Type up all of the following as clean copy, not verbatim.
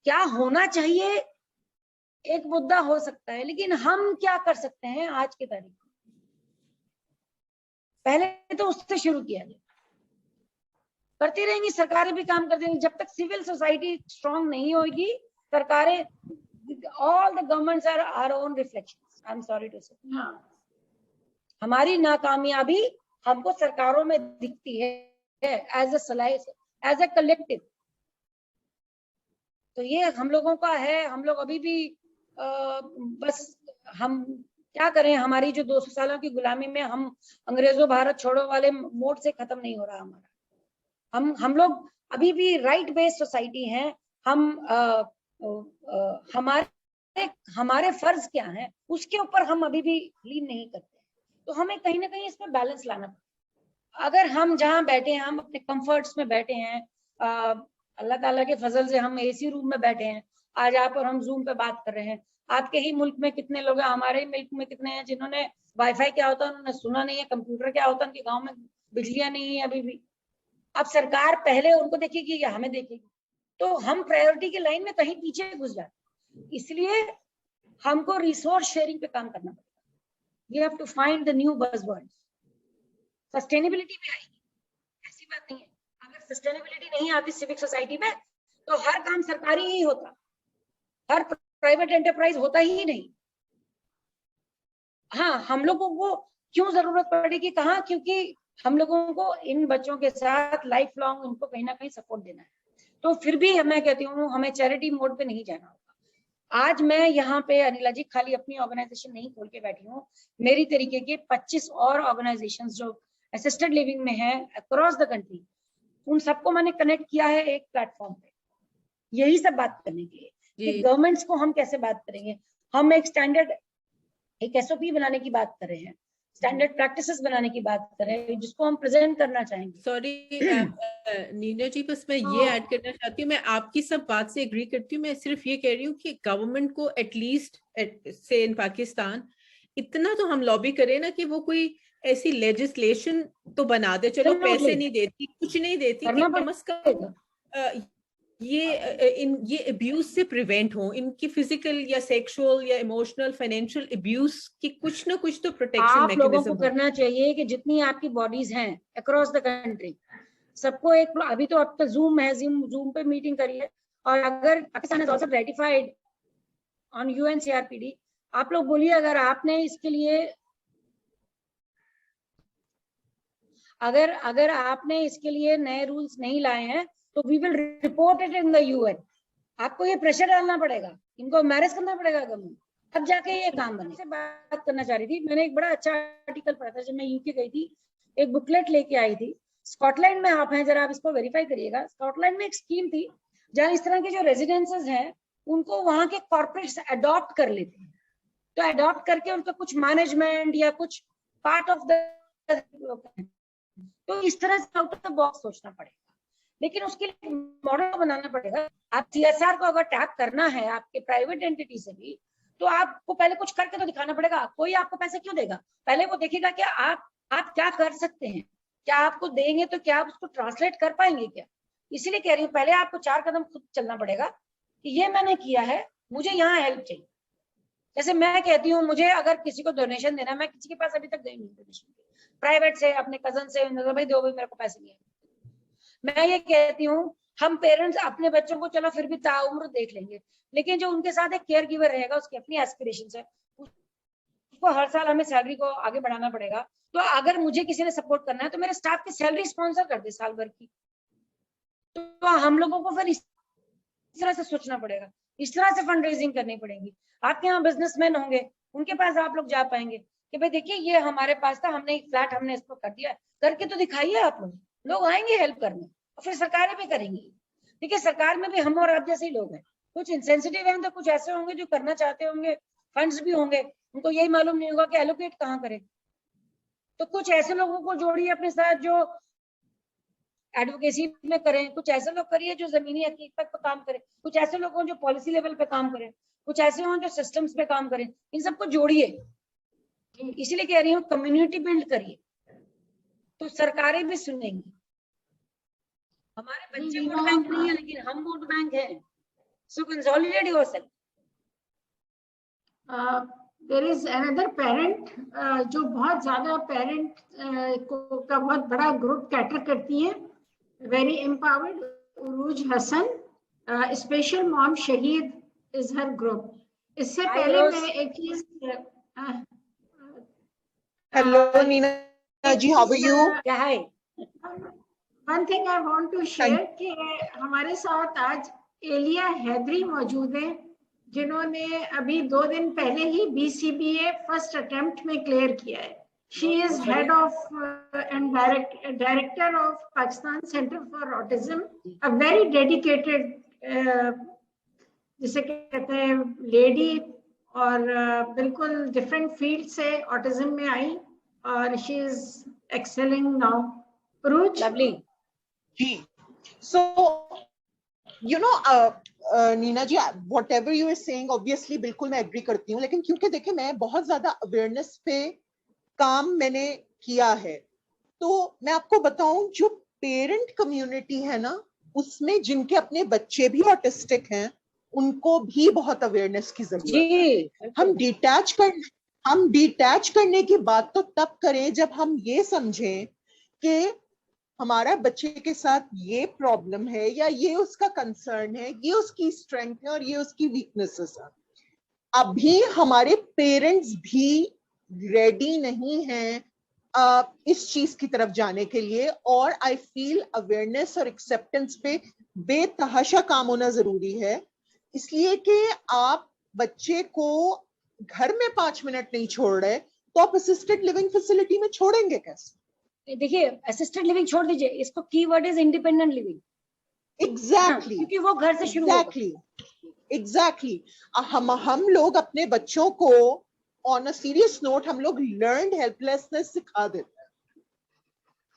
क्या होना चाहिए एक मुद्दा हो सकता है, लेकिन हम क्या कर सकते हैं आज की तारीख में, पहले तो उससे शुरू किया जाए। करती रहेंगी सरकारें भी काम करती रहेंगी, जब तक सिविल सोसाइटी स्ट्रांग नहीं होगी सरकारें, all the governments are our own reflections, I am sorry to say. हमारी नाकामयाबी हमको सरकारों में दिखती है एज ए कलेक्टिव। तो ये हम लोगों का है, हम लोग अभी भी बस हम क्या करें, हमारी जो 200 सालों की गुलामी में हम अंग्रेजों भारत छोड़ो वाले मोड से खत्म नहीं हो रहा हमारा। हम लोग अभी भी राइट बेस्ड सोसाइटी हैं। हम हमारे फर्ज क्या हैं उसके ऊपर हम अभी भी लीन नहीं करते। तो हमें कहीं ना कहीं इसमें बैलेंस लाना पड़ेगा। अगर हम जहाँ बैठे हैं, हम अपने कंफर्ट्स में बैठे हैं, अल्लाह ताला के फजल से हम एसी रूम में बैठे हैं, आज आप और हम जूम पे बात कर रहे हैं। आपके ही मुल्क में कितने लोग हैं, हमारे ही मुल्क में कितने हैं जिन्होंने वाईफाई क्या होता है उन्होंने सुना नहीं है, कंप्यूटर क्या होता है उनके गाँव में बिजलियां नहीं है अभी भी। अब सरकार पहले उनको देखेगी या हमें देखेगी, तो हम प्रायोरिटी की लाइन में कहीं पीछे घुस जाते। इसलिए हमको रिसोर्स शेयरिंग पे काम करना पड़ेगा। We have to find the new buzzwords. Sustainability भी आएगी, ऐसी बात नहीं है। अगर सस्टेनेबिलिटी नहीं आती सिविक सोसाइटी में तो हर काम सरकारी ही होता, हर प्राइवेट एंटरप्राइज होता ही नहीं। हाँ, हम लोगों को क्यों जरूरत पड़ेगी, कहाँ, क्योंकि हम लोगों को इन बच्चों के साथ लाइफ लॉन्ग उनको कहीं ना कहीं सपोर्ट देना है। तो फिर भी मैं कहती हूँ हमें चैरिटी मोड पे नहीं जाना होगा। आज मैं यहाँ पे अनिला जी खाली अपनी ऑर्गेनाइजेशन नहीं खोल के बैठी हूँ, मेरी तरीके के 25 और ऑर्गेनाइजेशंस जो असिस्टेड लिविंग में है अक्रॉस द कंट्री, उन सबको मैंने कनेक्ट किया है एक प्लेटफॉर्म पे, यही सब बात करने के लिए कि गवर्नमेंट्स को हम कैसे बात करेंगे। हम एक स्टैंडर्ड एक एसओपी बनाने की बात कर रहे हैं, स्टैंडर्ड प्रैक्टिसेस बनाने की बात कर रहे हैं जिसको हम प्रेजेंट करना चाहेंगे। सॉरी नीना जी, बस मैं ये ऐड करना चाहती हूँ, मैं आपकी सब बात से एग्री करती हूँ। मैं सिर्फ ये कह रही हूँ कि गवर्नमेंट को एटलीस्ट से इन पाकिस्तान इतना तो हम लॉबी करें ना कि वो कोई ऐसी लेजिस्लेशन तो बना दे, चलो पैसे नहीं देती कुछ नहीं देती, कि कम अज कम ये अब्यूज से प्रिवेंट हो, इनकी फिजिकल या सेक्सुअल या इमोशनल फाइनेंशियल अब्यूज की कुछ ना कुछ तो प्रोटेक्शन मैकेनिज्म आप लोगों को करना चाहिए कि जितनी आपकी बॉडीज हैं अक्रॉस द कंट्री सबको एक, अभी तो अब तो जूम है, जूम पे मीटिंग करिए, और अगर Pakistan is also ratified on UNCRPD, आप लोग बोलिए अगर आपने इसके लिए अगर आपने इसके लिए नए रूल्स नहीं लाए हैं तो we will report it in the UN. आपको ये प्रेशर डालना पड़ेगा, इनको मैनेज करना पड़ेगा गवर्नमेंट, तब जाके ये काम बने। से बात करना चाह रही थी, मैंने एक बड़ा अच्छा आर्टिकल पढ़ा था जब मैं यूके गई थी, एक बुकलेट लेके आई थी। स्कॉटलैंड में आप हैं, जरा आप इसको वेरीफाई करिएगा। स्कॉटलैंड में एक स्कीम थी जहाँ इस तरह के जो रेजिडेंसेस हैं उनको वहां के कॉर्पोरेट्स अडॉप्ट कर लेते हैं, तो अडॉप्ट करके उनका कुछ मैनेजमेंट या कुछ पार्ट ऑफ द, तो इस तरह से आउट ऑफ द बॉक्स सोचना पड़ेगा। लेकिन उसके लिए मॉडल बनाना पड़ेगा। आप सीएसआर को अगर टैप करना है आपके प्राइवेट एंटिटी से भी, तो आपको पहले कुछ करके तो दिखाना पड़ेगा। कोई आपको पैसे क्यों देगा, पहले वो देखेगा कि आप क्या कर सकते हैं, क्या आपको देंगे तो क्या आप उसको ट्रांसलेट कर पाएंगे क्या। इसीलिए कह रही हूँ पहले आपको 4 कदम खुद चलना पड़ेगा कि ये मैंने किया है, मुझे यहाँ हेल्प चाहिए। जैसे मैं कहती हूँ मुझे अगर किसी को डोनेशन देना, मैं किसी के पास अभी तक गई नहीं डोनेशन, प्राइवेट से अपने कजन से भाई दो भाई मेरे को पैसे नहीं है। मैं ये कहती हूँ हम पेरेंट्स अपने बच्चों को चलो फिर भी ताउम्र देख लेंगे, लेकिन जो उनके साथ एक केयर गिवर रहेगा उसकी अपनी एस्पिरेशंस है, उसको हर साल हमें सैलरी को आगे बढ़ाना पड़ेगा। तो अगर मुझे किसी ने सपोर्ट करना है तो मेरे स्टाफ की सैलरी स्पॉन्सर कर दे साल भर की। तो हम लोगों को फिर इस तरह से सोचना पड़ेगा, इस तरह से फंड रेजिंग करनी पड़ेगी। आपके यहाँ बिजनेसमैन होंगे, उनके पास आप लोग जा पाएंगे कि भाई देखिए ये हमारे पास था, हमने एक फ्लैट हमने इसको कर दिया, करके तो दिखाइए आप लोग आएंगे हेल्प करने, और फिर सरकारें भी करेंगी। देखिए सरकार में भी हम और आप जैसे ही लोग हैं, कुछ इंसेंसिटिव हैं तो कुछ ऐसे होंगे जो करना चाहते होंगे, फंड्स भी होंगे, उनको यही मालूम नहीं होगा कि एलोकेट कहाँ करें। तो कुछ ऐसे लोगों को जोड़िए अपने साथ जो एडवोकेसी में करें, कुछ ऐसे लोग करिए जो जमीनी हकीकत पर काम करें, कुछ ऐसे लोग हों जो पॉलिसी लेवल पे काम करें, कुछ ऐसे हों जो सिस्टम्स पे काम करें, इन सबको जोड़िए। इसीलिए कह रही हूँ कम्युनिटी बिल्ड करिए तो सरकारें भी सुनेंगी। हमारे बच्चे वोट बैंक नहीं है लेकिन हम वोट बैंक हैं। So consolidate yourself. There is another parent जो बहुत ज्यादा parent का बहुत बड़ा group cater करती है, very empowered, Uruj Hassan, special mom Shahid is her group. इससे Hi, पहले Rose. मैं एक चीज Hello, Neena ji, how are you? क्या है? One thing I want to share कि हमारे साथ आज एलिया हैदरी मौजूद है, जिन्होंने अभी 2 दिन पहले ही BCBA फर्स्ट अटेम्प्ट में क्लियर किया है. She is head of and director of Pakistan Center for Autism, a very dedicated जिसे कहते हैं लेडी, और बिल्कुल डिफरेंट फील्ड से ऑटिज्म में आई, और she is excelling now. Uruj? Lovely. Ji. So, Neena ji, whatever you are saying, obviously बिल्कुल मैं agree करती हूँ, लेकिन क्योंकि देखिए मैं बहुत ज्यादा awareness पे काम मैंने किया है, तो मैं आपको बताऊं जो पेरेंट कम्युनिटी है ना, उसमें जिनके अपने बच्चे भी ऑटिस्टिक हैं, उनको भी बहुत अवेयरनेस की जरूरत है. हम डिटैच करने की बात तो तब करें जब हम ये समझें कि हमारा बच्चे के साथ ये प्रॉब्लम है, या ये उसका कंसर्न है, ये उसकी स्ट्रेंथ है और ये उसकी वीकनेसेस है. अभी हमारे पेरेंट्स भी रेडी नहीं हैं इस चीज की तरफ जाने के लिए, और आई फील अवेयरनेस और एक्सेप्टेंस पे बेतहाशा काम होना जरूरी है. इसलिए कि आप बच्चे को घर में 5 मिनट नहीं छोड़ रहे, तो आप असिस्टेड लिविंग फैसिलिटी में छोड़ेंगे कैसे? देखिए, असिस्टेड लिविंग छोड़ दीजिए, इसको keyword is independent living. Exactly, क्योंकि वो घर से शुरू होगा. एग्जैक्टली. हम लोग अपने बच्चों को ऑन अ सीरियस नोट हम लोग लर्न्ड हेल्पलेसनेस सिखा देते हैं,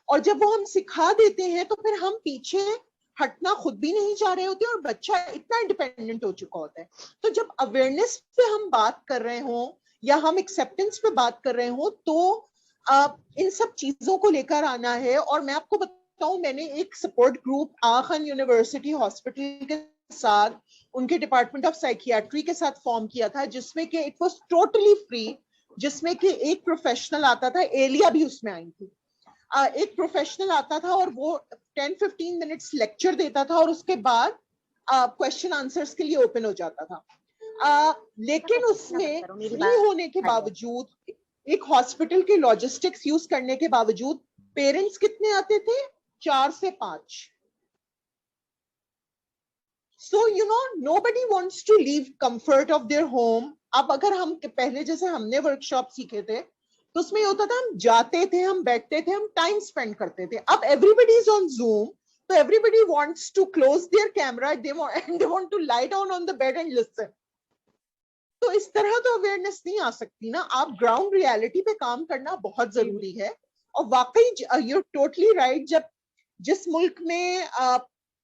और जब वो हम सिखा देते हैं तो फिर हम पीछे हटना खुद भी नहीं चाह रहे होते, और बच्चा इतना इंडिपेंडेंट हो चुका होता है. तो जब अवेयरनेस पे हम बात कर रहे हो या हम एक्सेप्टेंस पे बात कर रहे हो, तो इन सब चीजों को लेकर आना है. और मैं आपको बताऊं, मैंने एक सपोर्ट ग्रुप आखन यूनिवर्सिटी हॉस्पिटल के साथ, उनके डिपार्टमेंट ऑफ साइकियाट्री के साथ फॉर्म किया था, जिसमें कि इट वाज टोटली फ्री, जिसमें कि एक प्रोफेशनल आता था, एलिया भी उसमें आई थी. एक प्रोफेशनल आता था और वो 10-15 मिनट्स लेक्चर देता था, और उसके बाद क्वेश्चन आंसर्स के लिए ओपन हो जाता था. लेकिन उसमें फ्री होने के बावजूद, एक हॉस्पिटल के लॉजिस्टिक्स यूज करने के बावजूद, पेरेंट्स कितने आते थे? 4 से 5. So nobody wants to leave comfort of their home. अब अगर हम पहले जैसे हमने वर्कशॉप सीखे थे, तो उसमें होता था हम जाते थे, हम बैठते थे, हम टाइम स्पेंड करते थे. अब everybody is on Zoom, so everybody wants to close their camera, they want to lie down on the bed and listen. तो इस तरह तो अवेयरनेस नहीं आ सकती ना. आप ग्राउंड रियलिटी पे काम करना बहुत जरूरी है. और वाकई यू टोटली राइट, जब जिस मुल्क में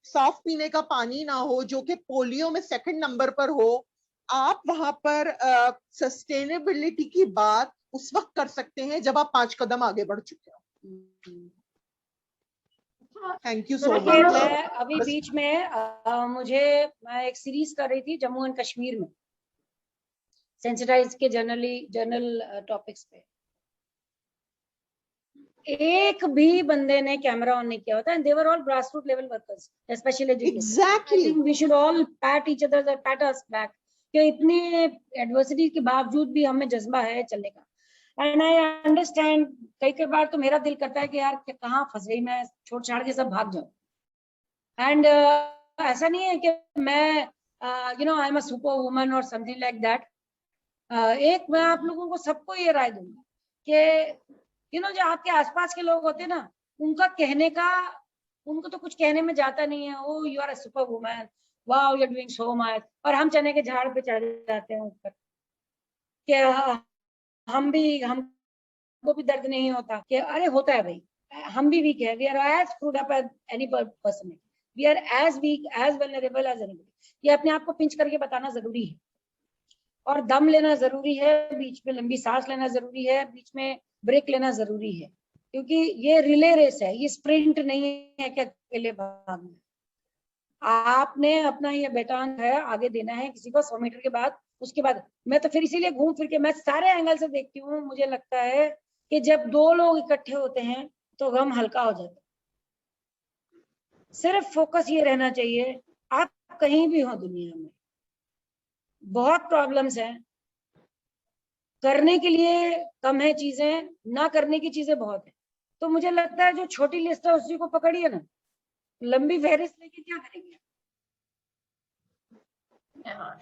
साफ पीने का पानी ना हो, जो कि पोलियो में 2nd नंबर पर हो, आप वहां पर सस्टेनेबिलिटी की बात उस वक्त कर सकते हैं जब आप 5 कदम आगे बढ़ चुके हो. Thank you so much. मैं अभी बीच में मैं एक सीरीज कर रही थी जम्मू एंड कश्मीर में, सेंसिटाइज के जनरल टॉपिक्स पे. एक भी बंदे ने कैमरा ऑन नहीं किया होता, and they were all grassroot level workers, specially educated. Exactly. I think we should all pat each other, pat us back, कि इतनी एडवर्सिटी के बावजूद भी हमें जज्बा है चलने का. एंड आई अंडरस्टैंड, कई बार तो मेरा दिल करता है कि यार कहाँ फंस गई मैं, छोड़ छाड़ के सब भाग जाऊं. एंड ऐसा नहीं है कि मैं I am a super woman और समथिंग लाइक दैट. एक मैं आप लोगों को सबको ये राय दूंगी कि जो आपके आसपास के लोग होते हैं ना, उनका कहने का, उनको तो कुछ कहने में जाता नहीं है. Oh you are a super woman, wow you are doing so much, और हम चने के झाड़ पे चढ़ जाते हैं ऊपर कि हमको भी दर्द नहीं होता. कि अरे होता है भाई, हम भी वीक है. We are as screwed up as any person, we are as weak as vulnerable as anybody. ये अपने आप को पिंच करके बताना जरूरी है, और दम लेना जरूरी है, बीच में लंबी सांस लेना जरूरी है, बीच में ब्रेक लेना जरूरी है, क्योंकि ये रिले रेस है, ये स्प्रिंट नहीं है कि अकेले भागना. आपने अपना ये बेटान है आगे देना है किसी को 100 मीटर के बाद, उसके बाद मैं तो फिर इसीलिए घूम फिर के मैं सारे एंगल से देखती हूँ। मुझे लगता है कि जब 2 लोग इकट्ठे होते हैं तो गम हल्का हो जाता है। सिर्फ फोकस ये रहना चाहिए, आप कहीं भी हो दुनिया में, बहुत प्रॉब्लम्स हैं, करने के लिए कम है चीजें, ना करने की चीजें बहुत है। तो मुझे लगता है जो छोटी लिस्ट है उसी को पकड़िए ना, लंबी फहरिस्त लेके क्या करेंगे?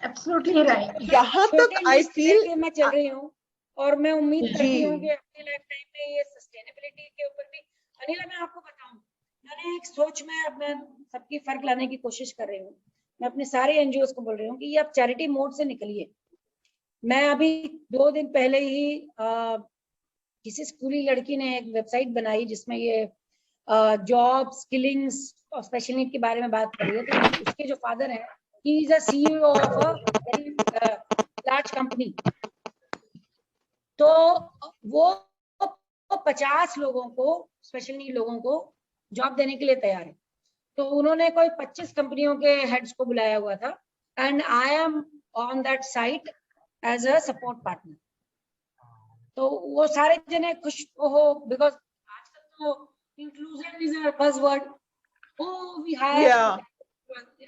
Absolutely right. यहाँ तक आई फील मैं चल रही हूँ और मैं उम्मीद करती हूँ कि जी अपने लाइफ टाइम में ये सस्टेनेबिलिटी के ऊपर भी, अनिला मैं आपको बताऊं, मैंने एक सोच में अब मैं सबकी फर्क लाने की कोशिश कर रही हूँ। मैं अपने सारे एनजीओ को बोल रही हूँ कि ये आप चैरिटी मोड से निकलिए। मैं अभी 2 दिन पहले ही किसी स्कूली लड़की ने एक वेबसाइट बनाई जिसमें ये जॉब स्किलिंग्स और स्पेशल नीड के बारे में बात करी है। तो उसके जो फादर हैं, he is a CEO of a very large company. तो वो 50 लोगों को, स्पेशल नीड लोगों को जॉब देने के लिए तैयार है। तो उन्होंने कोई 25 कंपनियों के हेड्स को बुलाया हुआ था and I am on that site as a support partner. तो वो सारे जने खुश हो, बिकॉज आजकल तो inclusion is a buzzword. Oh we have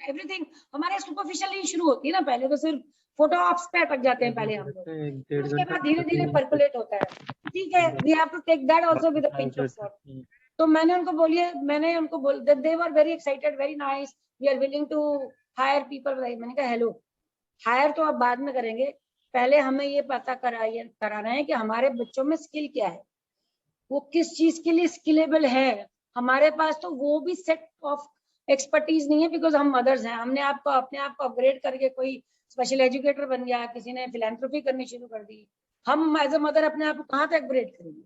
everything, हमारे सुपरफिशियली शुरू होती है ना, पहले तो सिर्फ फोटो ऑप्स पे अटक जाते हैं पहले हम लोग, उसके बाद धीरे धीरे पर्कुलेट होता है। ठीक है, we have to take that also with a pinch of salt. तो मैंने उनको बोल they were very excited, very nice, we are willing to hire people. मैंने कहा हेलो, हायर तो आप बाद में करेंगे, पहले हमें ये पता कराना है कि हमारे बच्चों में स्किल क्या है, वो किस चीज के लिए स्किलेबल है। हमारे पास तो वो भी सेट ऑफ एक्सपर्टीज नहीं है, बिकॉज हम मदर्स हैं। हमने अपने आप को अपग्रेड करके कोई स्पेशल एजुकेटर बन गया, किसी ने फिलैंथ्रोपी करनी शुरू कर दी। हम एज अ मदर अपने आप को कहाँ तक अपग्रेड करेंगे?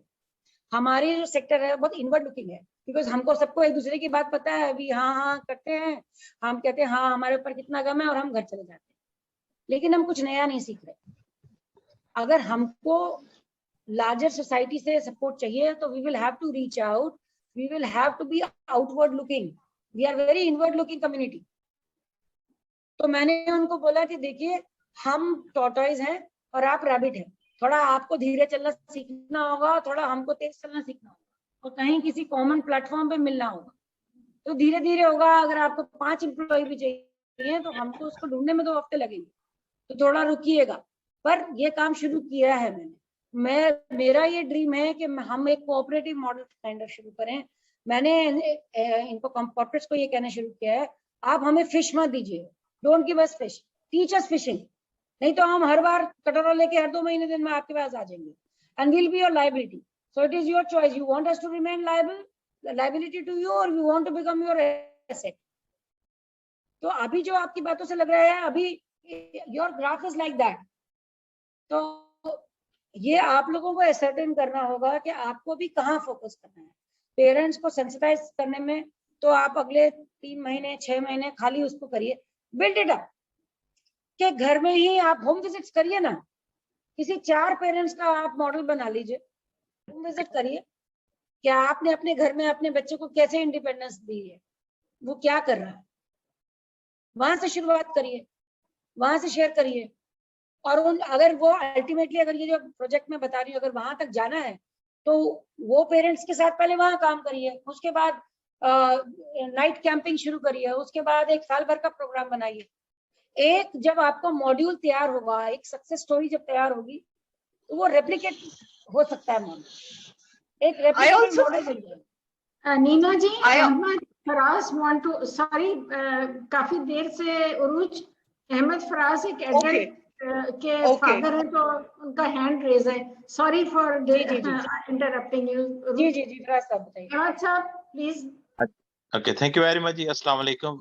हमारी जो सेक्टर है बहुत इनवर्ड लुकिंग है, बिकॉज हमको सबको एक दूसरे की बात पता है, अभी हाँ करते हैं, हम कहते हैं हाँ हमारे ऊपर कितना गम है और हम घर चले जाते हैं, लेकिन हम कुछ नया नहीं सीख रहे। अगर हमको लार्जर सोसाइटी से सपोर्ट चाहिए तो we will have to reach out, we will have to be outward looking, we are very inward looking community. तो मैंने उनको बोला कि देखिए हम टॉर्टॉइज हैं और आप रैबिट हैं, थोड़ा आपको धीरे चलना सीखना होगा, थोड़ा हमको तेज चलना सीखना होगा, और कहीं किसी कॉमन प्लेटफॉर्म पे मिलना होगा। तो धीरे धीरे होगा। अगर आपको 5 एम्प्लॉय भी चाहिए तो हमको उसको ढूंढने में 2 हफ्ते लगेंगे, तो थोड़ा रुकिएगा। पर ये काम शुरू किया है मेरा ये ड्रीम है कि हम एक कोऑपरेटिव मॉडल काइंड ऑफ शुरू करें। मैंने इनको कॉर्पोरेट्स को ये कहना शुरू किया है, आप हमें फिश मत दीजिए, don't give us fish, teach us fishing. नहीं तो हम हर बार कटोरा लेके हर 2 महीने दिन में आपके पास आ जाएंगे, and will be your liability. So it is your choice, you want us to remain liability to you और you want to become your asset. तो अभी जो आपकी बातों से लग रहा है, अभी your graph is like that. तो ये आप लोगों को असर्टेन करना होगा कि आपको भी कहाँ फोकस करना है। पेरेंट्स को सेंसिटाइज करने में तो आप अगले 3 महीने 6 महीने खाली उसको करिए, बिल्ड इट अप, कि घर में ही आप होम विजिट्स करिए ना, किसी 4 पेरेंट्स का आप मॉडल बना लीजिए, होम विजिट करिए कि आपने अपने घर में अपने बच्चे को कैसे इंडिपेंडेंस दी है, वो क्या कर रहा है, वहां से शुरुआत करिए, वहां से शेयर करिए। और अगर वो अल्टीमेटली, अगर ये जो प्रोजेक्ट में बता रही हूँ, अगर वहां तक जाना है तो वो पेरेंट्स के साथ पहले वहां काम करिए, उसके बाद नाइट कैंपिंग शुरू करिए, उसके बाद 1 साल भर का प्रोग्राम बनाइए। एक जब आपका मॉड्यूल तैयार होगा, एक सक्सेस स्टोरी जब तैयार होगी, तो वो रेप्लिकेट हो सकता है मॉडल, एक रेप्लिकेटेड मॉडल बन जाएगा। Neena ji, Ahmed Faraz want to, sorry काफी देर से उरूज अहमद फराज एक एडल्ट के फादर है, तो उनका हैंड रेज है। Sorry for interrupting you. जी फराज साहब बताइए। Faraz sahab please. Okay, thank you very much ji. अस्सलाम वालेकुम।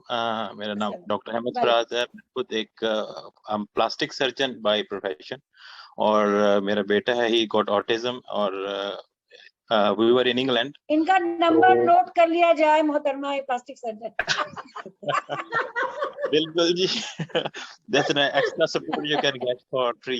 मेरा नाम डॉक्टर अहमद फराज है। मैं खुद एक प्लास्टिक सर्जन बाय प्रोफेशन, और मेरा बेटा है, ही गॉट ऑटिज्म, और वी वर इन इंग्लैंड। इनका नंबर नोट कर लिया जाए मोहतरमा, प्लास्टिक सर्जन। बिल्कुल जी, that's an extra support you can get for free.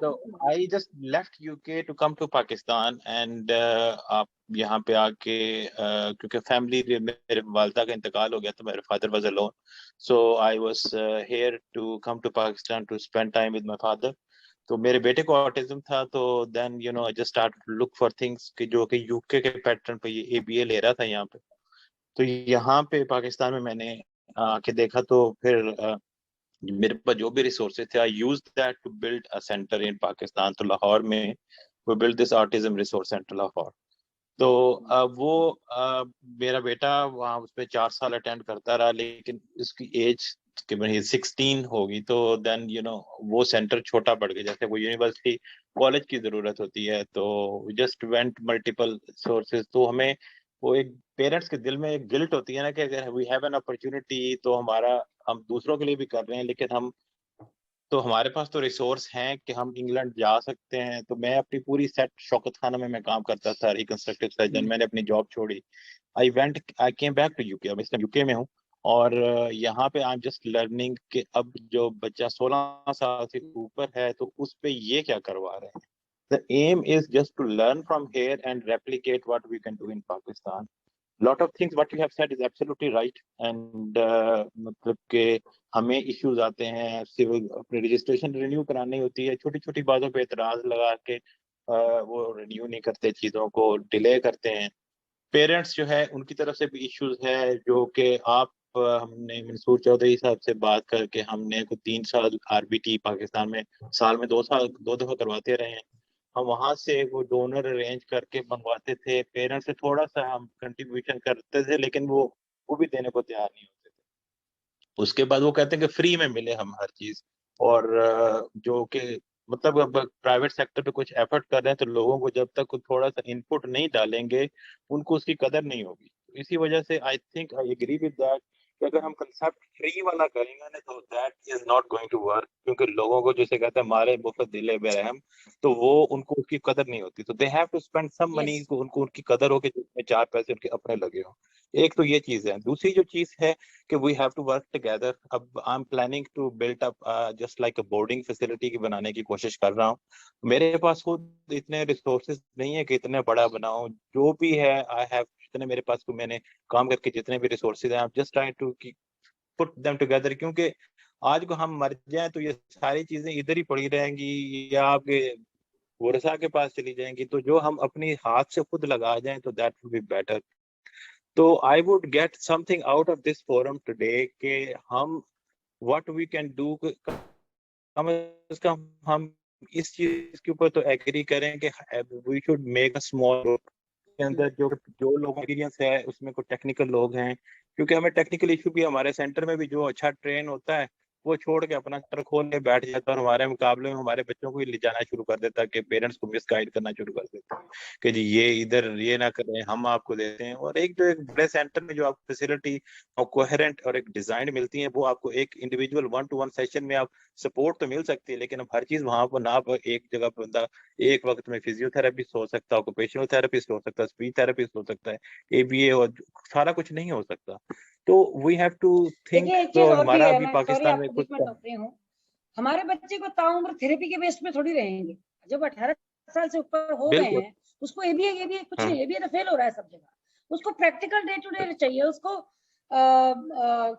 So I just left UK to come to Pakistan and आप यहाँ पे आके क्योंकि फैमिली मेरे वालदा का इंतकाल हो गया तो मेरे father was alone, so I was here to come to Pakistan to spend time with my father. तो मेरे बेटे को ऑटिज्म था, तो then you know I just start to look for things कि जो कि यूके के पैटर्न पे ये ABA ले रहा था यहाँ पे। तो यहाँ पे पाकिस्तान में मैंने आके देखा, तो फिर मेरे पास जो भी रिसोर्सेज थे I used that to build a centre in Pakistan. तो लाहौर में we build this autism resource centre Lahore. तो मेरा बेटा वहाँ उसपे 4 साल अटेंड करता रहा, लेकिन उसकी एज 16 होगी, तो देन यू नो वो सेंटर छोटा पड़ गया। जैसे वो यूनिवर्सिटी कॉलेज की जरूरत होती है, तो जस्ट वेंट मल्टीपल सोर्सेज। तो हमें वो एक पेरेंट्स के दिल में एक गिल्ट होती है ना कि अगर वी हैव एन अपॉर्चुनिटी तो हम दूसरों के लिए भी कर रहे हैं, लेकिन हमारे पास तो रिसोर्स हैं कि हम इंग्लैंड जा सकते हैं। तो मैं अपनी पूरी सेट शौकत खाना में मैं काम करता था, रिकंस्ट्रक्टिव सर्जन। मैंने अपनी जॉब छोड़ी, आई केम बैक टू यूके। अब इसमें यूके में हूँ और यहाँ पे आई एम जस्ट लर्निंग कि अब जो बच्चा 16 साल से ऊपर है तो उस पे ये क्या करवा रहे हैं। The aim is just to learn from here and replicate what we can do in Pakistan. Lot of things what you have said is absolutely right, and मतलब के हमें इश्यूज आते हैं, सिविल अपनी रजिस्ट्रेशन रिन्यू करानी होती है, छोटी छोटी बातों पे एतराज लगा के वो रिन्यू नहीं करते, चीज़ों को डिले करते हैं। पेरेंट्स जो है उनकी तरफ से भी इश्यूज है, जो कि हमने मंसूर चौधरी साहब से बात करके हमने को 3 साल RBT पाकिस्तान में साल में 2 दफा करवाते रहे हैं। हम वहां से वो डोनर अरेंज करके मंगवाते थे, पेरेंट्स से थोड़ा सा हम कंट्रीब्यूशन करते थे, लेकिन वो भी देने को तैयार नहीं होते थे। उसके बाद वो कहते हैं कि फ्री में मिले हम हर चीज, और जो कि मतलब अब प्राइवेट सेक्टर पे कुछ एफर्ट कर रहे हैं, तो लोगों को जब तक थोड़ा सा इनपुट नहीं डालेंगे उनको उसकी कदर नहीं होगी। इसी वजह से I think I agree with that कि अगर हम कंसेप्ट फ्री वाला करेंगे ना तो that is not going to work, क्योंकि लोगों को जैसे कहते हैं मारे मुफ्त दिले बेरहम, तो वो उनको उसकी कदर नहीं होती। तो they have to spend some money, Yes. उनको उनकी कदर हो कि जिसमें 4 पैसे उनके अपने लगे हो। एक तो ये चीज है। दूसरी जो चीज है कि we have to work together. अब I am planning to build up just like a boarding facility की बनाने की कोशिश कर रहा हूँ। मेरे पास खुद इतने रिसोर्सेज नहीं है कि इतने बड़ा बनाऊं। जो भी है आई हैव, जितने मेरे पास को मैंने काम करके जितने भी रिसोर्सेज हैं, I am just trying to put them together, क्योंकि आज को हम मर जाएं तो ये सारी चीजें इधर ही पड़ी रहेंगी या आपके वर्षा के पास चली जाएंगी। तो जो हम अपनी हाथ से खुद लगा जाएं तो दैट विल बी बेटर। तो I would get something out of this forum today कि हम व्हाट वी कैन डू, कम से कम हम इस चीज के ऊपर तो एग्री करें कि we should make a small group के अंदर जो लोग एक्सपीरियंस है उसमें कोई टेक्निकल लोग हैं, क्योंकि हमें टेक्निकल इशू भी हमारे सेंटर में भी जो अच्छा ट्रेन होता है वो छोड़ के अपना सेंटर खोल के बैठ जाता है, और हमारे मुकाबले में हमारे बच्चों को ही ले जाना शुरू कर देता है कि पेरेंट्स को मिसगाइड करना शुरू कर देता है कि जी ये इधर ये ना करें, हम आपको देते हैं। और एक बड़े सेंटर में जो आपको फैसिलिटी और कोहेरेंट और एक डिजाइन मिलती है, वो आपको एक इंडिविजुअल 1-to-1 सेशन में आप सपोर्ट तो मिल सकती है, लेकिन अब हर चीज वहां पर ना एक जगह पर बंदा एक वक्त में फिजियोथेरेपिस्ट हो सकता है, ऑक्यूपेशनल थेरेपिस्ट हो सकता है, स्पीच थेरेपिस्ट हो सकता है, ABA और सारा कुछ नहीं हो सकता। तो वी हैव टू थिंक। देखिए एक तो चीज और भी हमारा है, अभी मैं सॉरी पाकिस्तान में आपको कुछ बीच में टोक रही हूँ, हमारे बच्चे को ताउम्र थेरेपी के बेस पे थोड़ी रहेंगे। जब 18 साल से ऊपर हो गए बिल्कुल। हैं उसको ABA कुछ हाँ, नहीं, ABA तो फेल हो रहा है सब जगह। उसको प्रैक्टिकल डे टू डे चाहिए, उसको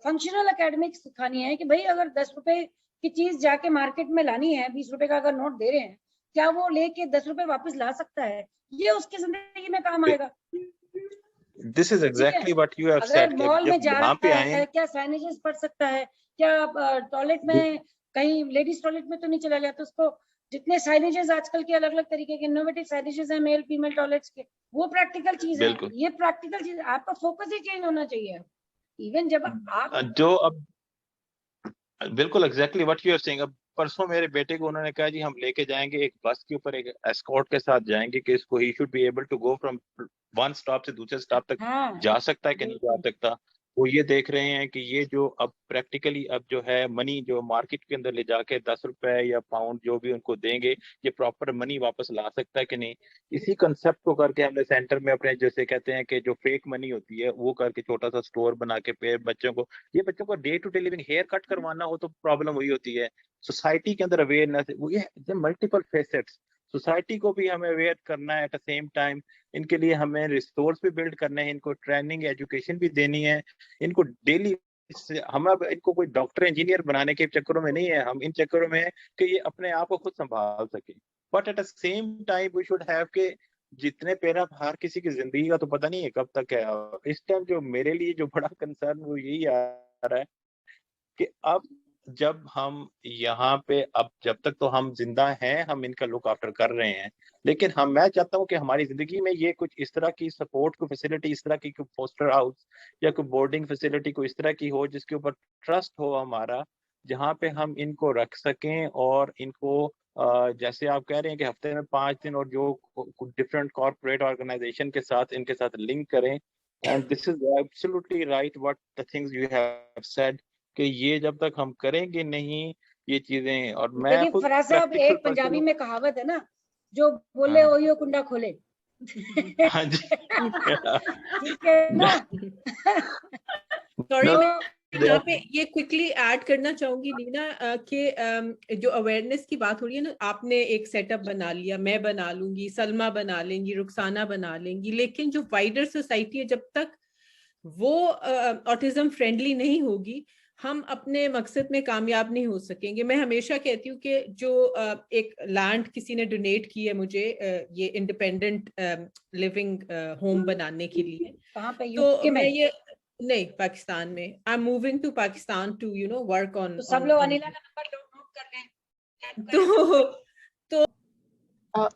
फंक्शनल एकेडमिक्स सिखानी है कि भाई अगर 10 रुपए की चीज जाके मार्केट में लानी है, 20 रुपए का अगर नोट दे रहे हैं, क्या वो लेके 10 रुपए वापस ला सकता है, ये उसकी जिंदगी में काम आएगा। दिस इज ठीक है, एग्जैक्टली व्हाट यू हैव अगर सेड कि मॉल में जब जा यहाँ पे रहा आए है क्या साइनेजेस पढ़ सकता है, क्या टॉयलेट में कहीं लेडीज टॉयलेट में तो नहीं चला गया, तो उसको जितने साइनेजेस आजकल के अलग अलग तरीके के इनोवेटिव साइनेजेस हैं मेल फीमेल टॉयलेट्स के, वो प्रैक्टिकल चीज है। बिल्कुल ये प्रैक्टिकल चीज, आपका फोकस ही चेंज होना चाहिए। इवन जब आप जो अब बिल्कुल exactly what you are saying. अब परसों मेरे बेटे को उन्होंने कहा जी हम लेके जाएंगे एक बस के ऊपर, एक एस्कॉर्ट के साथ जाएंगे कि इसको ही should be able to go from one stop से दूसरे स्टॉप तक हाँ जा सकता है कि नहीं जा बिल्कुल सकता। वो ये देख रहे हैं कि ये जो अब प्रैक्टिकली अब जो है मनी जो मार्केट के अंदर ले जाके 10 रुपए या पाउंड जो भी उनको देंगे, ये प्रॉपर मनी वापस ला सकता है कि नहीं। इसी कंसेप्ट को करके हमने सेंटर में अपने जैसे कहते हैं कि जो फेक मनी होती है वो करके छोटा सा स्टोर बना के पे बच्चों को, ये बच्चों को day to day living haircut करवाना हो तो प्रॉब्लम वही होती है। सोसाइटी के अंदर अवेयरनेस वो ये मल्टीपल फेसेट्स, सोसाइटी को भी हमें अवेयर करना है एट द सेम टाइम। इनके लिए हमें रिसोर्स भी बिल्ड करने हैं, इनको ट्रेनिंग एजुकेशन भी देनी है, इनको डेली हम अब इनको कोई डॉक्टर इंजीनियर बनाने के चक्करों में नहीं है, हम इन चक्करों में है कि ये अपने आप को खुद संभाल सके। But at the same time we should have के जितने पेरा हर किसी की जिंदगी का तो पता नहीं है कब तक है। इस टाइम जो मेरे लिए जो बड़ा कंसर्न वो यही आ रहा है कि अब जब हम यहाँ पे अब जब तक तो हम जिंदा हैं हम इनका लुक आफ्टर कर रहे हैं, लेकिन मैं चाहता हूँ कि हमारी जिंदगी में ये कुछ इस तरह की सपोर्ट को फैसिलिटी, इस तरह की कोई फोस्टर हाउस या कोई बोर्डिंग फैसिलिटी को इस तरह की हो जिसके ऊपर ट्रस्ट हो हमारा, जहाँ पे हम इनको रख सकें और इनको जैसे आप कह रहे हैं कि हफ्ते में 5 दिन और जो डिफरेंट कॉर्पोरेट ऑर्गेनाइजेशन के साथ इनके साथ लिंक करें। And this is absolutely right what the things you have said कि ये जब तक हम करेंगे नहीं ये चीजें। और मैं देखिए खुद फराज साहब, प्रैक्टिकल एक पंजाबी पर्सन। में कहावत है ना, जो बोले हाँ ओयो कुंडा खोले। हाँ जी ठीक है ना। सॉरी, No, मैं यहाँ पे ये क्विकली ऐड करना चाहूंगी नीना कि जो अवेयरनेस की बात हो रही है ना, आपने एक सेटअप बना लिया, मैं बना लूंगी, सलमा बना लेंगी, रुखसाना बना लेंगी, लेकिन जो वाइडर सोसाइटी है जब तक वो ऑटिज्म फ्रेंडली नहीं होगी हम अपने मकसद में कामयाब नहीं हो सकेंगे। मैं हमेशा कहती हूँ कि जो एक लैंड किसी ने डोनेट की है मुझे ये इंडिपेंडेंट लिविंग होम बनाने के लिए, कहाँ पे? तो यूके मैं में? ये नहीं, पाकिस्तान में। I am moving to Pakistan to work on. तो सब लोग अनिला का नंबर नोट कर लें। तो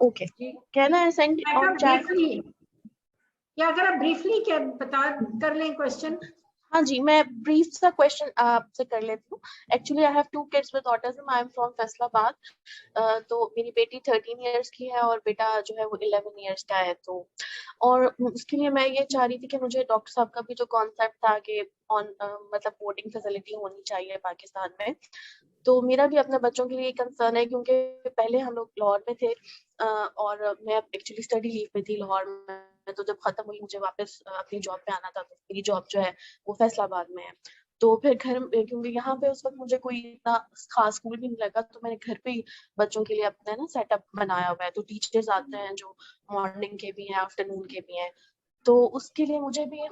okay, can I send on chat? Briefly, या अगर आप ब्रीफली क्या बता कर लें क्वेश्चन। हाँ जी, मैं ब्रीफ सा क्वेश्चन आपसे कर लेती हूँ। Actually I have 2 kids with autism. I am from Faisalabad. तो मेरी बेटी 13 इयर्स की है और बेटा जो है वो 11 इयर्स का है। तो और उसके लिए मैं ये चाह रही थी कि मुझे डॉक्टर साहब का भी जो कॉन्सेप्ट था कि मतलब बोर्डिंग फैसिलिटी होनी चाहिए पाकिस्तान में, तो मेरा भी अपने बच्चों के लिए कंसर्न है क्योंकि पहले हम लोग लाहौर में थे और मैं एक्चुअली स्टडी लीव पे थी लाहौर में। तो जब खत्म हुई मुझे वापस अपनी जॉब पे आना था, तो मेरी जॉब जो है वो फैसलाबाद में है। तो फिर घर क्योंकि यहाँ पे उस वक्त मुझे कोई इतना खास स्कूल भी नहीं लगा, तो मैंने घर पे ही बच्चों के लिए अपना ना सेटअप बनाया हुआ है। तो टीचर्स आते हैं जो मॉर्निंग के भी हैं, आफ्टरनून के भी हैं। तो उसके लिए मुझे भी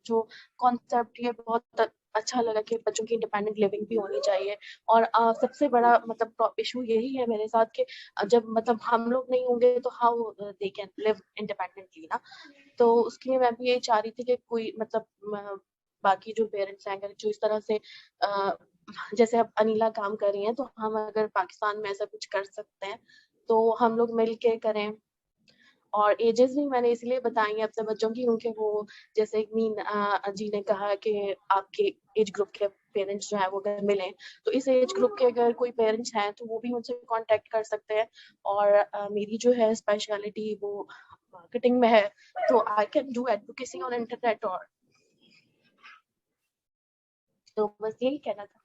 जो कॉन्सेप्ट ये बहुत अच्छा लगा कि बच्चों की इंडिपेंडेंट लिविंग भी होनी चाहिए। और सबसे बड़ा मतलब इशू यही है मेरे साथ कि जब मतलब हम लोग नहीं होंगे तो how they can live independently ना। तो उसके लिए मैं भी ये चाह रही थी कि कोई मतलब बाकी जो पेरेंट्स हैं अगर जो इस तरह से जैसे अब अनिला काम कर रही हैं, तो हम अगर पाकिस्तान में ऐसा कुछ कर सकते हैं तो हम लोग मिल के करें। और एजेस भी मैंने इसलिए बताई हैं अपने बच्चों की क्योंकि वो जैसे मीन जी ने कहा कि आपके एज ग्रुप के पेरेंट्स जो है वो अगर मिलें, तो इस एज ग्रुप के अगर कोई पेरेंट्स हैं तो वो भी मुझसे कांटेक्ट कर सकते हैं। और मेरी जो है स्पेशलिटी वो मार्केटिंग में है, तो I can do advocacy on internet. और तो बस यही कहना था।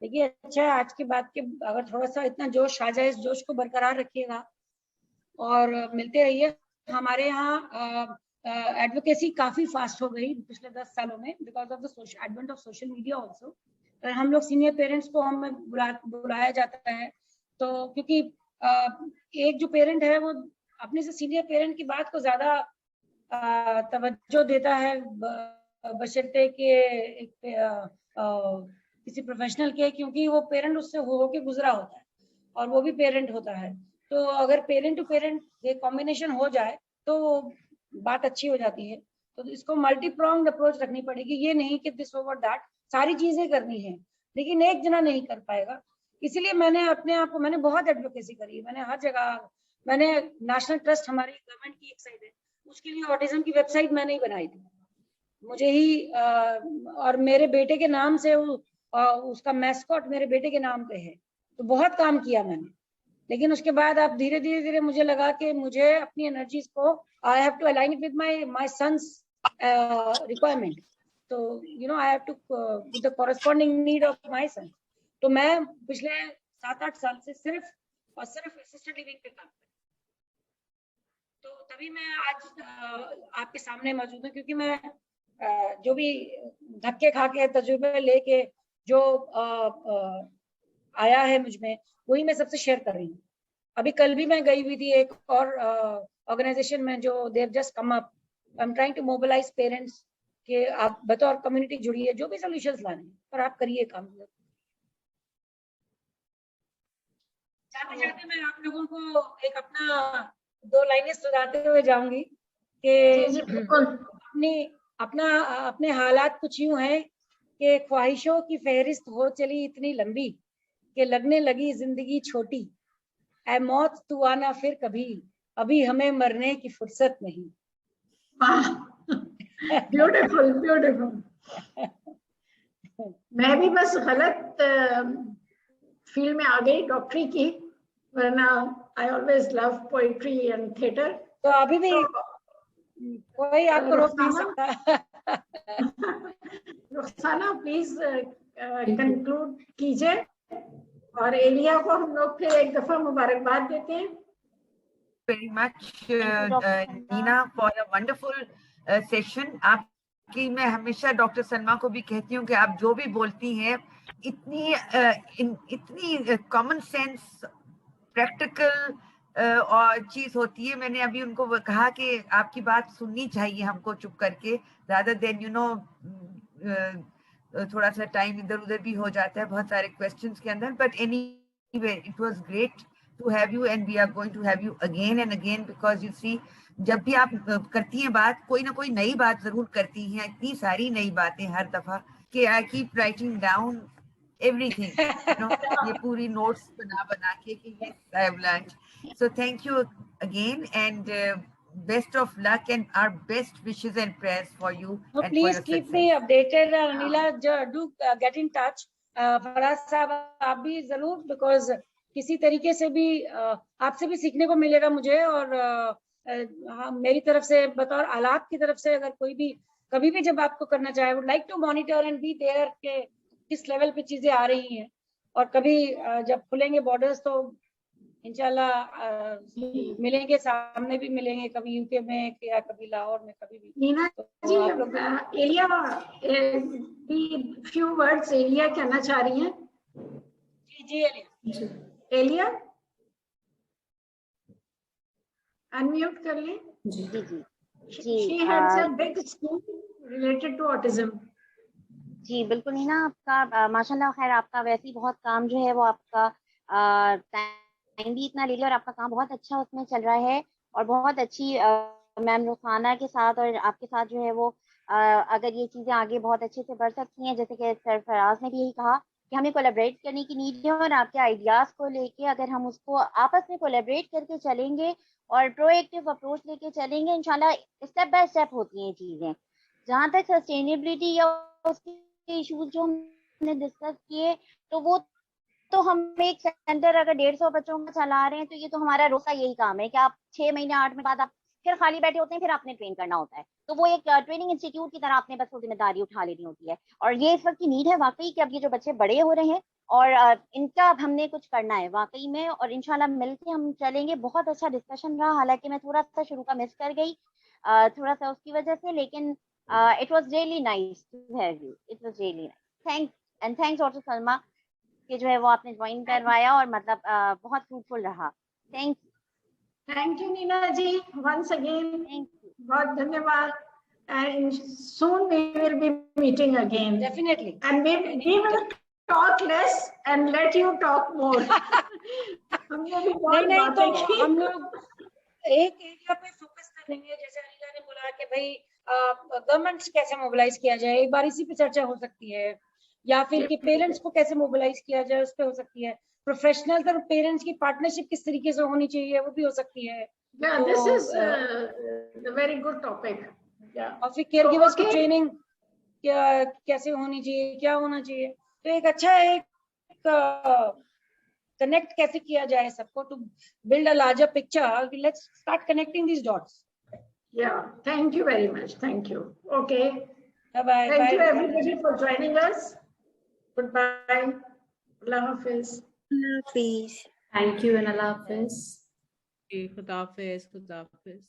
देखिए अच्छा, आज की बात के अगर थोड़ा सा इतना जोश आ जाए, इस जोश को बरकरार रखिएगा और मिलते रहिए। हमारे यहाँ एडवोकेसी काफी फास्ट हो गई पिछले 10 सालों में because of the advent of social media also. हम लोग सीनियर पेरेंट्स को हमें बुलाया जाता है, तो क्योंकि एक जो पेरेंट है वो अपने से सीनियर पेरेंट की बात को ज्यादा तवज्जो देता है बशर्ते के किसी प्रोफेशनल के, क्योंकि वो पेरेंट उससे हो के गुजरा होता है और वो भी पेरेंट होता है। तो अगर पेरेंट टू पेरेंट ये कॉम्बिनेशन हो जाए तो बात अच्छी हो जाती है। तो इसको मल्टी प्रोंग्ड अप्रोच रखनी पड़ेगी, ये नहीं कि दिस ओवर दैट, सारी चीजें करनी है लेकिन एक जना नहीं कर पाएगा। इसीलिए मैंने अपने आप को, मैंने बहुत एडवोकेसी करी, मैंने हर जगह, मैंने नेशनल ट्रस्ट हमारी गवर्नमेंट की एक साइड है उसके लिए ऑटिज्म की वेबसाइट मैंने ही बनाई थी, मुझे ही और मेरे बेटे के नाम से उसका मैस्कॉट मेरे बेटे के नाम पे है। तो बहुत काम किया मैंने, लेकिन उसके बाद अब धीरे धीरे मुझे लगा कि मुझे अपनी एनर्जीज को I have to align with my sons requirement. So you know I have to with the corresponding need of my son. तो मैं पिछले 7-8 साल से सिर्फ और सिर्फ असिस्टेड लिविंग पे काम कर रही हूं। तो तभी मैं आज आपके सामने मौजूद हूँ, क्योंकि मैं जो भी धक्के खा के तजुर्बे लेके जो आया है मुझ में, वही मैं सबसे शेयर कर रही हूँ। अभी कल भी मैं गई हुई थी एक और ऑर्गेनाइजेशन में, जो they have just come up, I am trying to mobilise parents कि आप बतौर कम्युनिटी जुड़िए, जो भी सॉल्यूशंस लाने हैं, पर आप करिए काम। जाते जाते मैं आप लोगों को एक अपना 2 लाइनें सुनाते हुए जाऊंगी कि अपने हालात कुछ यूं हैं कि ख्वाहिशों की फहरिस्त हो चली इतनी लंबी कि लगने लगी जिंदगी छोटी। ऐ मौत तू आना फिर कभी, अभी हमें मरने की फुर्सत नहीं। Beautiful beautiful. मैं भी बस गलत फील्ड में आ गई डॉक्टरी की, वरना I always love poetry and theatre. तो अभी भी कोई आपको रोक नहीं सकता। रुखसाना प्लीज कंक्लूड कीजिए, और एलिया को हम लोग फिर एक दफा मुबारकबाद देते हैं। Very much Neena for a wonderful session। आपकी मैं हमेशा डॉक्टर सलमा को भी कहती हूँ कि आप जो भी बोलती हैं इतनी कॉमन सेंस प्रैक्टिकल और चीज होती है। मैंने अभी उनको कहा कि आपकी बात सुननी चाहिए हमको चुप करके, rather than you know थोड़ा सा टाइम इधर उधर भी हो जाता है बहुत सारे क्वेश्चंस के अंदर। But anyway it was great to have you and we are going to have you again and again, because you see जब भी आप करती हैं बात, कोई ना कोई नई बात जरूर करती हैं, इतनी सारी नई बातें हर दफा कि I keep writing down everything, you know, ये पूरी notes बना के कि yes I have learned। So thank you again and best of luck and our best wishes and prayers for you and please for your keep success। me updated Anila, do get in touch। Faraz साहब आप भी जरूर, because किसी तरीके से भी आपसे भी सीखने को मिलेगा मुझे, और हाँ, मेरी तरफ से बतौर आलाप की तरफ से अगर कोई भी कभी भी जब आपको करना चाहे, would like to monitor and be there के किस लेवल पे चीजें आ रही हैं, और कभी जब खुलेंगे बॉर्डर्स तो इंशाल्लाह मिलेंगे, सामने भी मिलेंगे, कभी यूके में या कभी लाहौर में, कभी भी। नीना जी, एलिया फ्यू वर्ड्स एलिया कहना चाह रही हैं। जी एलिया अनम्यूट कर लें। जी She had a big school related to autism। जी बिल्कुल नीना, आपका माशाल्लाह खैर आपका वैसे ही बहुत काम जो है वो आपका टाइम भी इतना ले लिया और आपका काम बहुत अच्छा उसमें चल रहा है, और बहुत अच्छी मैम रुखसाना के साथ और आपके साथ जो है वो अगर ये चीज़ें आगे बहुत अच्छे से बढ़ सकती हैं, जैसे कि सर फराज ने भी यही कहा कि हमें कोलैबोरेट करने की नीड है, और आपके आइडियाज़ को लेके अगर हम उसको आपस में कोलैबोरेट करके चलेंगे और प्रोएक्टिव अप्रोच लेके चलेंगे, इंशाल्लाह स्टेप बाय स्टेप होती हैं चीज़ें। जहाँ तक सस्टेनेबिलिटी या उसके इशूज जो हमने डिस्कस किए, तो वो तो हम एक सेंटर अगर 150 बच्चों का चला रहे हैं, तो ये तो हमारा रोज का यही काम है कि आप 6 महीने 8 महीने बाद आप फिर खाली बैठे होते हैं, फिर आपने ट्रेन करना होता है। तो वो एक ट्रेनिंग इंस्टीट्यूट की तरह आपने बस वो जिम्मेदारी उठा लेनी होती है, और ये इस वक्त की नीड है वाकई कि अब ये जो बच्चे बड़े हो रहे हैं और इनका अब हमने कुछ करना है वाकई में, और इंशाल्लाह मिलके हम चलेंगे। बहुत अच्छा डिस्कशन रहा, हालांकि मैं थोड़ा सा शुरू का मिस कर गई थोड़ा सा उसकी वजह से, लेकिन it was really nice to have you, it was really nice. Thanks doctor Salma कि जो है वो आपने ज्वाइन करवाया, और मतलब बहुत फ्रूटफुल रहा। Thank you Neena ji, once again बहुत धन्यवाद, and soon we will be meeting again, definitely, and we will talk less and let you talk more। हमने भी बहुत बातें की। हम लोग एक एरिया पे फोकस करेंगे, जैसे अनिला ने बोला कि भाई गवर्नमेंट्स कैसे मोबिलाइज किया जाए, एक बार इसी पे चर्चा हो सकती है, या फिर कि पेरेंट्स को कैसे मोबिलाइज किया जाए उस पे हो सकती है, प्रोफेशनल्स और पेरेंट्स की पार्टनरशिप किस तरीके से होनी चाहिए वो भी हो सकती है। This is a very good topic. और फिर केयर गिवर्स की ट्रेनिंग कैसे होनी चाहिए, क्या होना चाहिए, तो एक अच्छा एक कनेक्ट कैसे किया जाए सबको, to build a larger picture. Let's start connecting these dots. Yeah, thank you very much. Thank you. Okay. Bye-bye. Thank you Bye. everybody for joining us. Goodbye. Allah Hafiz. Please. Thank you and Allah Hafiz. Khuda Hafiz, Khuda Hafiz.